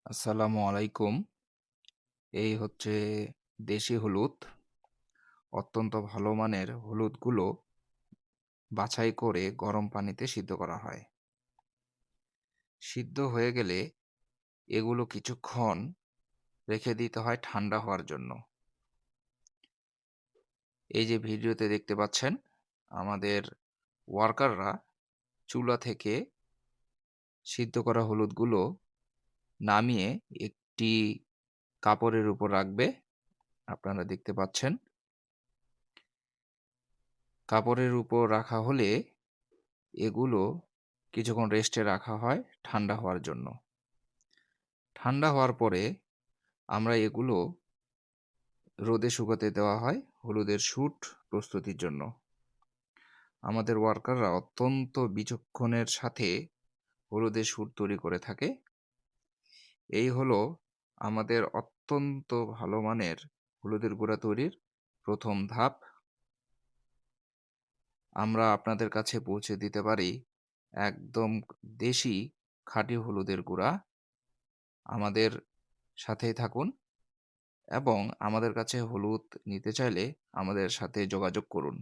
আসসালামু আলাইকুম। এই হচ্ছে দেশি হলুদ। অত্যন্ত ভালো মানের হলুদগুলো বাছাই করে গরম পানিতে সিদ্ধ করা হয়। সিদ্ধ হয়ে গেলে এগুলো কিছুক্ষণ রেখে দিতে হয় ঠান্ডা হওয়ার জন্য। এই যে ভিডিওতে দেখতে পাচ্ছেন, আমাদের ওয়ার্কাররা চুলা থেকে সিদ্ধ করা হলুদগুলো নামিয়ে একটি কাপড়ের উপর রাখবে। আপনারা দেখতে পাচ্ছেন। কাপড়ের উপর রাখা হলে এগুলো কিছুক্ষণ রেস্টে রাখা হয় ঠান্ডা হওয়ার জন্য। ঠান্ডা হওয়ার পরে আমরা এগুলো রোদে শুকাতে দেওয়া হয় হলুদের শুঁট প্রস্তুতির জন্য। আমাদের ওয়ার্কাররা অত্যন্ত বিচক্ষণের সাথে হলুদের শুঁট তৈরি করে থাকে। এই হলো আমাদের অত্যন্ত ভালো মানের হলুদের গুঁড়া তৈরির ১ম ধাপ। আমরা আপনাদের কাছে পৌঁছে দিতে পারি একদম দেশি খাঁটি হলুদের গুঁড়া। আমাদের সাথেই থাকুন এবং আমাদের কাছে হলুদ নিতে চাইলে আমাদের সাথে যোগাযোগ করুন।